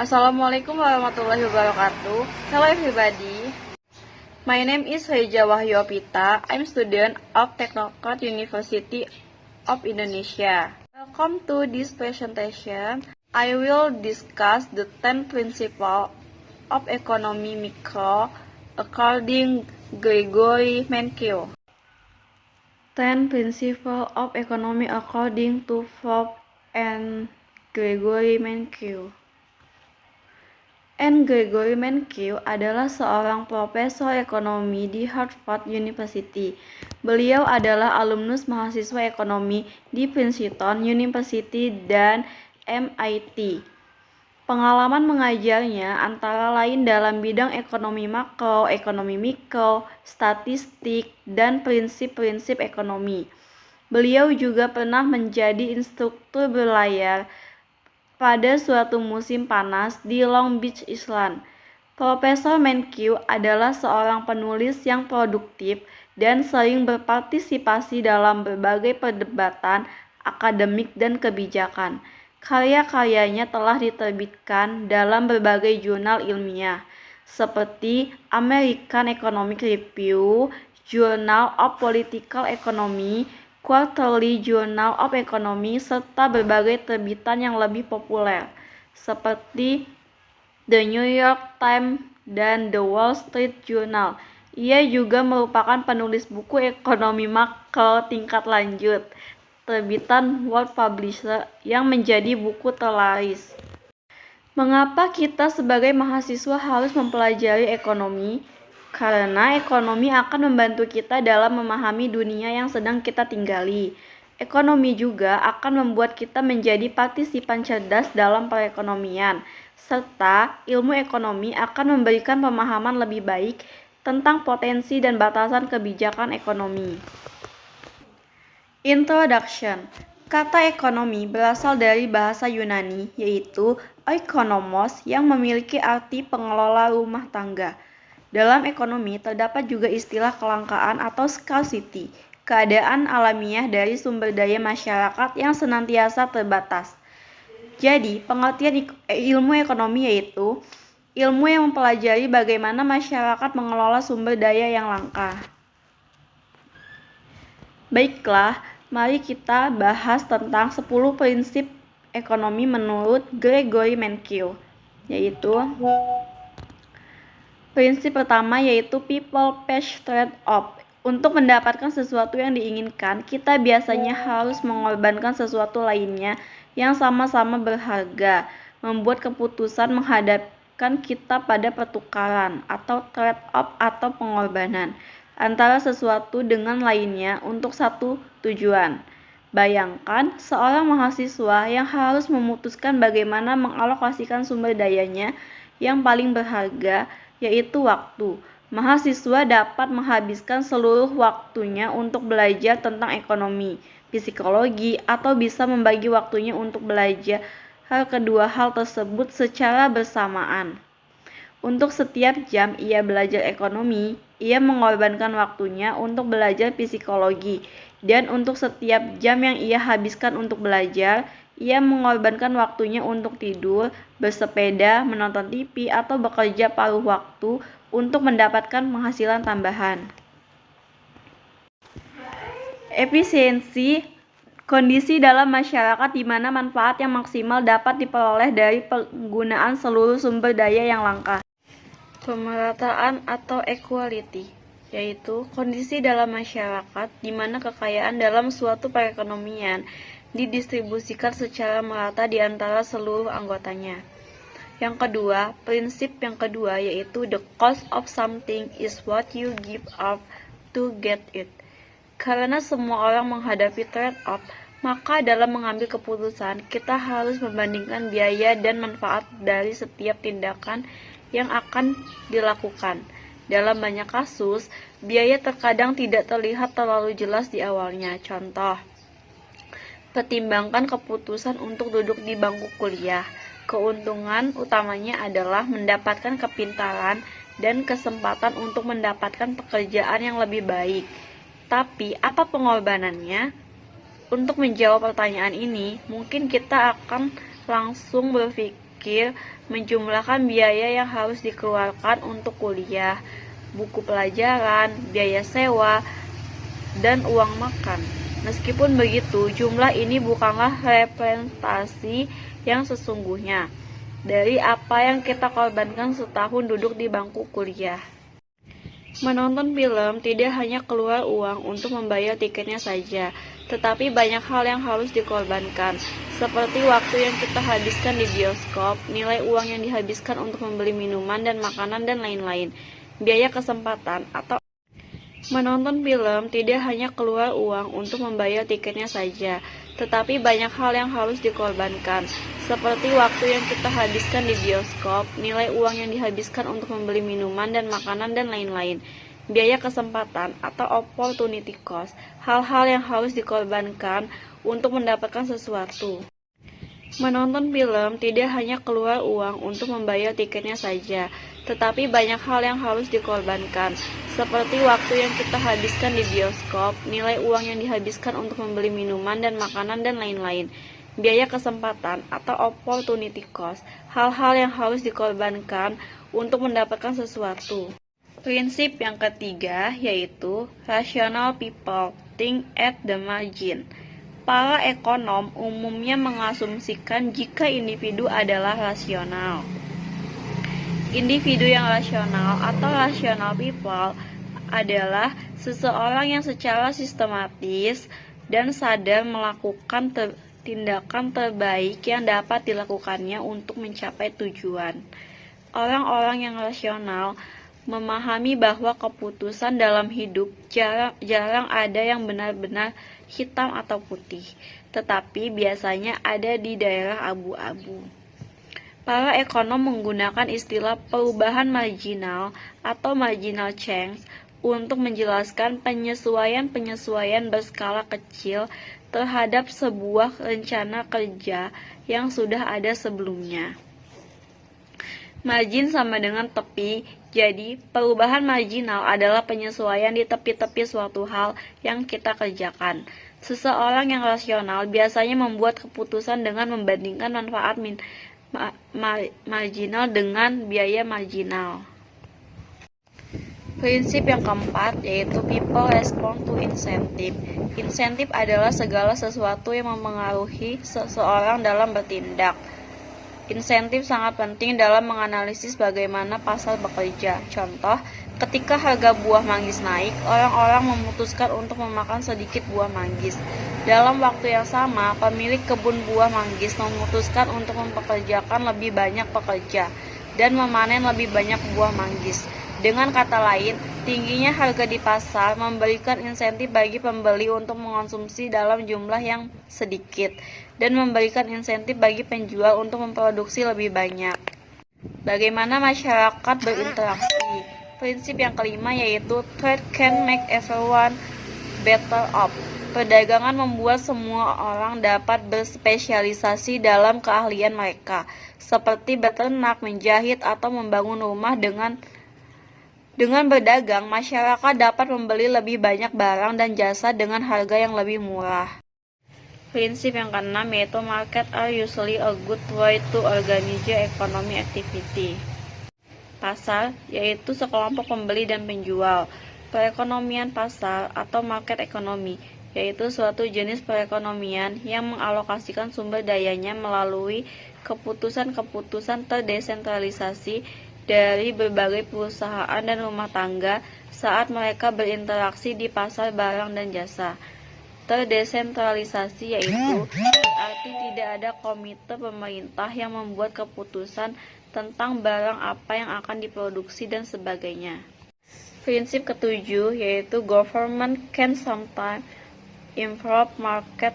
Assalamualaikum warahmatullahi wabarakatuh. Hello everybody. My name is Reja Wahyopita. I'm student of Technocrat University of Indonesia. Welcome to this presentation. I will discuss the 10 principles of economy micro according Gregory Mankiw. 10 principles of economy according to Forbes and Gregory Mankiw. Gregory Mankiw adalah seorang profesor ekonomi di Harvard University. Beliau adalah alumnus mahasiswa ekonomi di Princeton University dan MIT. Pengalaman mengajarnya antara lain dalam bidang ekonomi makro, ekonomi mikro, statistik, dan prinsip-prinsip ekonomi. Beliau juga pernah menjadi instruktur berlayar pada suatu musim panas di Long Beach Island. Profesor Mankiw adalah seorang penulis yang produktif dan sering berpartisipasi dalam berbagai perdebatan akademik dan kebijakan. Karya-karyanya telah diterbitkan dalam berbagai jurnal ilmiah, seperti American Economic Review, Journal of Political Economy, Quarterly Journal of Economy, serta berbagai terbitan yang lebih populer, seperti The New York Times dan The Wall Street Journal. Ia juga merupakan penulis buku ekonomi makro tingkat lanjut, terbitan World Publisher, yang menjadi buku terlaris. Mengapa kita sebagai mahasiswa harus mempelajari ekonomi? Karena ekonomi akan membantu kita dalam memahami dunia yang sedang kita tinggali. Ekonomi juga akan membuat kita menjadi partisipan cerdas dalam perekonomian, serta ilmu ekonomi akan memberikan pemahaman lebih baik tentang potensi dan batasan kebijakan ekonomi. Introduction. Kata ekonomi berasal dari bahasa Yunani, yaitu oikonomos, yang memiliki arti pengelola rumah tangga. Dalam ekonomi terdapat juga istilah kelangkaan atau scarcity, keadaan alamiah dari sumber daya masyarakat yang senantiasa terbatas. Jadi, pengertian ilmu ekonomi yaitu ilmu yang mempelajari bagaimana masyarakat mengelola sumber daya yang langka. Baiklah, mari kita bahas tentang 10 prinsip ekonomi menurut Gregory Mankiw, yaitu prinsip pertama yaitu people first trade-off. Untuk mendapatkan sesuatu yang diinginkan, kita biasanya harus mengorbankan sesuatu lainnya yang sama-sama berharga. Membuat keputusan menghadapkan kita pada pertukaran atau trade-off atau pengorbanan antara sesuatu dengan lainnya untuk satu tujuan. Bayangkan seorang mahasiswa yang harus memutuskan bagaimana mengalokasikan sumber dayanya yang paling berharga, yaitu waktu. Mahasiswa dapat menghabiskan seluruh waktunya untuk belajar tentang ekonomi, psikologi, atau bisa membagi waktunya untuk belajar kedua hal tersebut secara bersamaan. Untuk setiap jam ia belajar ekonomi, ia mengorbankan waktunya untuk belajar psikologi, dan untuk setiap jam yang ia habiskan untuk belajar, ia mengorbankan waktunya untuk tidur, bersepeda, menonton TV, atau bekerja paruh waktu untuk mendapatkan penghasilan tambahan. Efisiensi, kondisi dalam masyarakat di mana manfaat yang maksimal dapat diperoleh dari penggunaan seluruh sumber daya yang langka. Pemerataan atau equality, yaitu kondisi dalam masyarakat di mana kekayaan dalam suatu perekonomian didistribusikan secara merata di antara seluruh anggotanya. Yang kedua, prinsip yang kedua yaitu the cost of something is what you give up to get it. Karena semua orang menghadapi trade-off, maka dalam mengambil keputusan, kita harus membandingkan biaya dan manfaat dari setiap tindakan yang akan dilakukan. Dalam banyak kasus, biaya terkadang tidak terlihat terlalu jelas di awalnya. Contoh, Pertimbangkan keputusan untuk duduk di bangku kuliah. Keuntungan utamanya adalah mendapatkan kepintaran dan kesempatan untuk mendapatkan pekerjaan yang lebih baik. Tapi, apa pengorbanannya? Untuk menjawab pertanyaan ini, mungkin kita akan langsung berpikir menjumlahkan biaya yang harus dikeluarkan untuk kuliah, buku pelajaran, biaya sewa, dan uang makan. Meskipun begitu, jumlah ini bukanlah representasi yang sesungguhnya dari apa yang kita korbankan setahun duduk di bangku kuliah. Menonton film tidak hanya keluar uang untuk membayar tiketnya saja, tetapi banyak hal yang harus dikorbankan, seperti waktu yang kita habiskan di bioskop, nilai uang yang dihabiskan untuk membeli minuman dan makanan dan lain-lain, biaya kesempatan atau menonton film tidak hanya keluar uang untuk membayar tiketnya saja, tetapi banyak hal yang harus dikorbankan, seperti waktu yang kita habiskan di bioskop, nilai uang yang dihabiskan untuk membeli minuman dan makanan dan lain-lain, biaya kesempatan atau opportunity cost, hal-hal yang harus dikorbankan untuk mendapatkan sesuatu. Menonton film tidak hanya keluar uang untuk membayar tiketnya saja, tetapi banyak hal yang harus dikorbankan, seperti waktu yang kita habiskan di bioskop, nilai uang yang dihabiskan untuk membeli minuman dan makanan dan lain-lain, biaya kesempatan atau opportunity cost, hal-hal yang harus dikorbankan untuk mendapatkan sesuatu. Prinsip yang ketiga yaitu rational people think at the margin. Para ekonom umumnya mengasumsikan jika individu adalah rasional. Individu yang rasional atau rational people adalah seseorang yang secara sistematis dan sadar melakukan tindakan terbaik yang dapat dilakukannya untuk mencapai tujuan. Orang-orang yang rasional memahami bahwa keputusan dalam hidup jarang ada yang benar-benar hitam atau putih, tetapi biasanya ada di daerah abu-abu. Para ekonom menggunakan istilah perubahan marginal atau marginal change untuk menjelaskan penyesuaian-penyesuaian berskala kecil terhadap sebuah rencana kerja yang sudah ada sebelumnya. Margin sama dengan tepi, jadi perubahan marginal adalah penyesuaian di tepi-tepi suatu hal yang kita kerjakan. Seseorang yang rasional biasanya membuat keputusan dengan membandingkan manfaat marginal dengan biaya marginal. Prinsip yang keempat yaitu people respond to incentive. Insentif adalah segala sesuatu yang mempengaruhi seseorang dalam bertindak. Insentif sangat penting dalam menganalisis bagaimana pasar bekerja. Contoh, ketika harga buah manggis naik, orang-orang memutuskan untuk memakan sedikit buah manggis. Dalam waktu yang sama, pemilik kebun buah manggis memutuskan untuk mempekerjakan lebih banyak pekerja dan memanen lebih banyak buah manggis. Dengan kata lain, tingginya harga di pasar memberikan insentif bagi pembeli untuk mengonsumsi dalam jumlah yang sedikit dan memberikan insentif bagi penjual untuk memproduksi lebih banyak. Bagaimana masyarakat berinteraksi? Prinsip yang kelima yaitu trade can make everyone better off. Perdagangan membuat semua orang dapat berspesialisasi dalam keahlian mereka, seperti beternak, menjahit, atau membangun rumah. Dengan berdagang, masyarakat dapat membeli lebih banyak barang dan jasa dengan harga yang lebih murah. Prinsip yang keenam yaitu market are usually a good way to organize economic activity. Pasar yaitu sekelompok pembeli dan penjual. Perekonomian pasar atau market economy yaitu suatu jenis perekonomian yang mengalokasikan sumber dayanya melalui keputusan-keputusan terdesentralisasi dari berbagai perusahaan dan rumah tangga saat mereka berinteraksi di pasar barang dan jasa. Terdesentralisasi yaitu berarti tidak ada komite pemerintah yang membuat keputusan tentang barang apa yang akan diproduksi dan sebagainya. Prinsip ketujuh yaitu government can sometimes improve market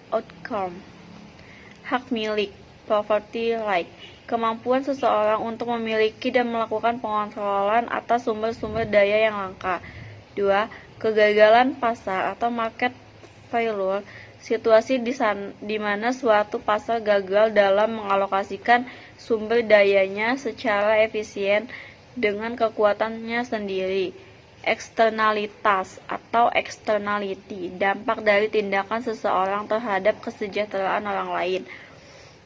outcome. Hak milik, property right, kemampuan seseorang untuk memiliki dan melakukan pengontrolan atas sumber-sumber daya yang langka. 2. Kegagalan pasar atau market failure, situasi di mana suatu pasar gagal dalam mengalokasikan sumber dayanya secara efisien dengan kekuatannya sendiri. Eksternalitas atau externality, dampak dari tindakan seseorang terhadap kesejahteraan orang lain.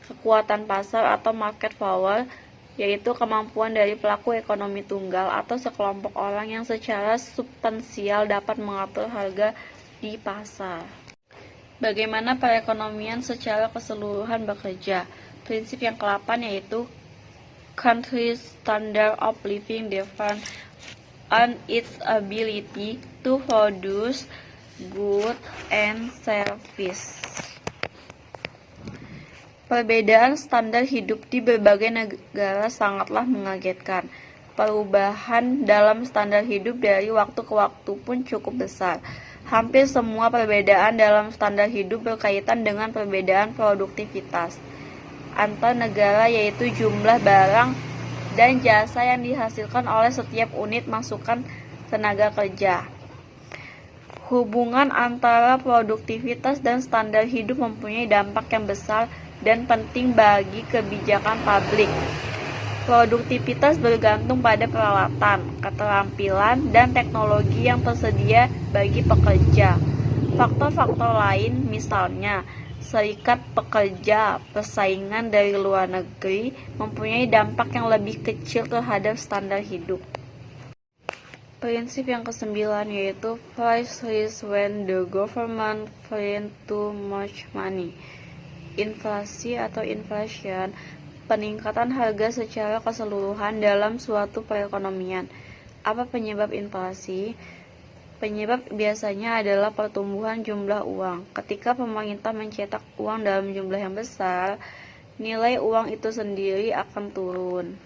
Kekuatan pasar atau market power, yaitu kemampuan dari pelaku ekonomi tunggal atau sekelompok orang yang secara substansial dapat mengatur harga di pasar. Bagaimana perekonomian secara keseluruhan bekerja? Prinsip yang ke-8 yaitu country's standard of living depends on its ability to produce goods and services. Perbedaan standar hidup di berbagai negara sangatlah mengagetkan. Perubahan dalam standar hidup dari waktu ke waktu pun cukup besar. Hampir semua perbedaan dalam standar hidup berkaitan dengan perbedaan produktivitas antar negara, yaitu jumlah barang dan jasa yang dihasilkan oleh setiap unit masukan tenaga kerja. Hubungan antara produktivitas dan standar hidup mempunyai dampak yang besar dan penting bagi kebijakan publik. Produktivitas bergantung pada peralatan, keterampilan, dan teknologi yang tersedia bagi pekerja. Faktor-faktor lain, misalnya serikat pekerja, persaingan dari luar negeri, mempunyai dampak yang lebih kecil terhadap standar hidup. Prinsip yang ke-9 yaitu price rise when the government print too much money. Inflasi atau inflation, peningkatan harga secara keseluruhan dalam suatu perekonomian. Apa penyebab inflasi? Penyebab biasanya adalah pertumbuhan jumlah uang. Ketika pemerintah mencetak uang dalam jumlah yang besar, nilai uang itu sendiri akan turun.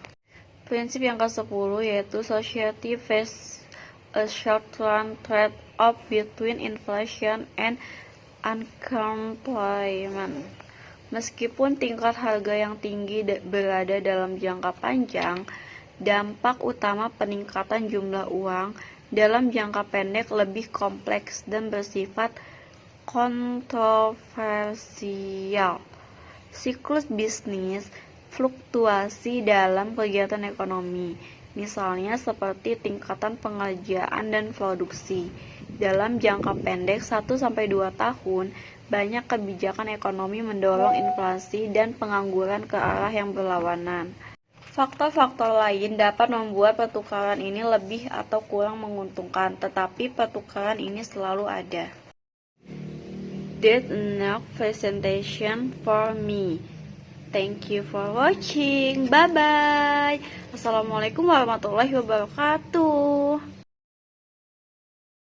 Prinsip yang ke-10 yaitu society face a short-run trade-off between inflation and unemployment. Meskipun tingkat harga yang tinggi berada dalam jangka panjang, dampak utama peningkatan jumlah uang dalam jangka pendek lebih kompleks dan bersifat kontroversial. Siklus bisnis, fluktuasi dalam kegiatan ekonomi, misalnya seperti tingkatan pengerjaan dan produksi. Dalam jangka pendek 1-2 tahun, banyak kebijakan ekonomi mendorong inflasi dan pengangguran ke arah yang berlawanan. Faktor-faktor lain dapat membuat pertukaran ini lebih atau kurang menguntungkan, tetapi pertukaran ini selalu ada. That's enough presentation for me. Thank you for watching. Bye-bye. Assalamualaikum warahmatullahi wabarakatuh.